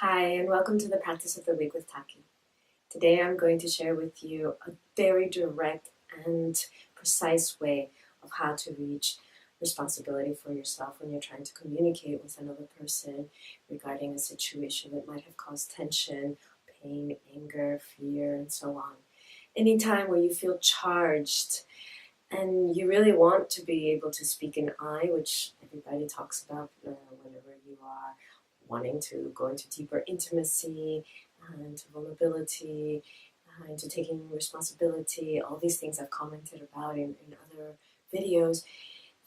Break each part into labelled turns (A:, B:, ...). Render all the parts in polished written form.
A: Hi, and welcome to the Practice of the Week with Taki'h. Today I'm going to share with you a very direct and precise way of how to reach responsibility for yourself when you're trying to communicate with another person regarding a situation that might have caused tension, pain, anger, fear, and so on. Anytime where you feel charged and you really want to be able to speak in I, which everybody talks about whenever you are wanting to go into deeper intimacy, into vulnerability, into taking responsibility, all these things I've commented about in other videos,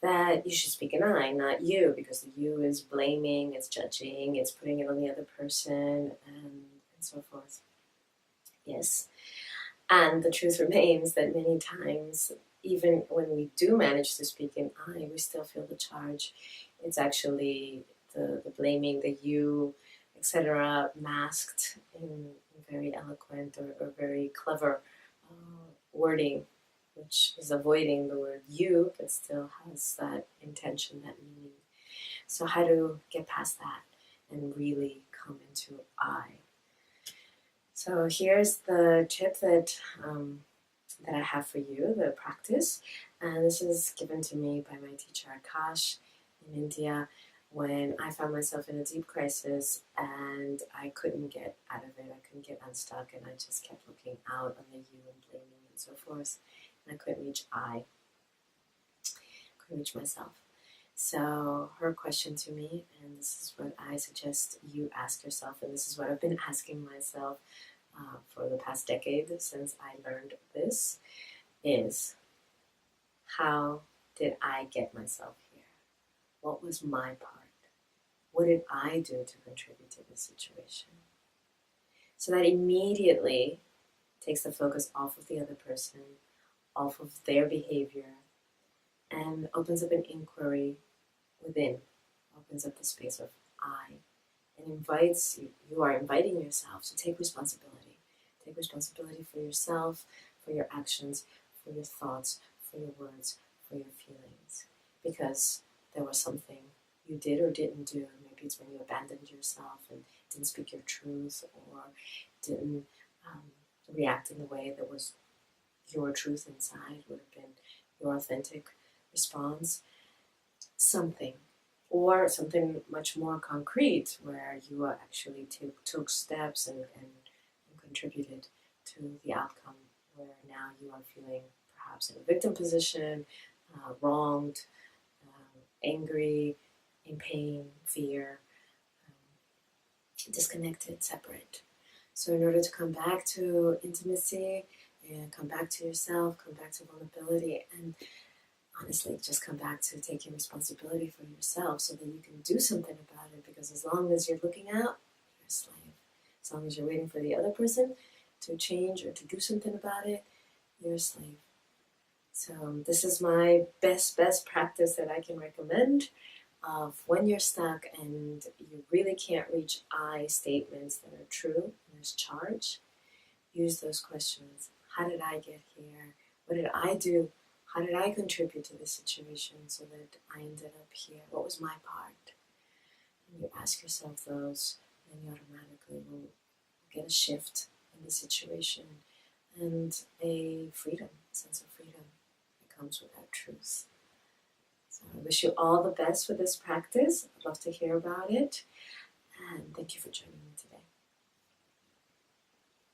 A: that you should speak in I, not you, because the you is blaming, it's judging, it's putting it on the other person, and so forth. Yes. And the truth remains that many times, even when we do manage to speak in I, we still feel the charge. It's actually the blaming, the you, etc., masked in very eloquent or very clever wording, which is avoiding the word you, but still has that intention, that meaning. So how to get past that and really come into I? So here's the tip that I have for you, the practice. And this is given to me by my teacher Taki'h in India when I found myself in a deep crisis and I couldn't get out of it. I couldn't get unstuck, and I just kept looking out on the you and blaming and so forth. And I couldn't reach I. Couldn't reach myself. So her question to me, and this is what I suggest you ask yourself, and this is what I've been asking myself for the past decade since I learned this, is how did I get myself here? What was my part? What did I do to contribute to this situation? So that immediately takes the focus off of the other person, off of their behavior, and opens up an inquiry within, opens up the space of I, and invites you, you are inviting yourself to take responsibility. Take responsibility for yourself, for your actions, for your thoughts, for your words, for your feelings. Because there was something you did or didn't do. Maybe it's when you abandoned yourself and didn't speak your truth, or didn't react in the way that was your truth inside, would have been your authentic response. Something. Or something much more concrete, where you actually took steps and contributed to the outcome, where now you are feeling perhaps in a victim position, wronged, angry, in pain, fear, disconnected, separate. So in order to come back to intimacy and come back to yourself, come back to vulnerability, and honestly, just come back to taking responsibility for yourself so that you can do something about it. Because as long as you're looking out, you're a slave. As long as you're waiting for the other person to change or to do something about it, you're a slave. So this is my best practice that I can recommend of when you're stuck and you really can't reach I statements that are true, and there's charge. Use those questions. How did I get here? What did I do? How did I contribute to this situation so that I ended up here? What was my part? And you ask yourself those, and you automatically will get a shift in the situation and a freedom, a sense of freedom that comes with that truth. So I wish you all the best with this practice. I'd love to hear about it. And thank you for joining me today.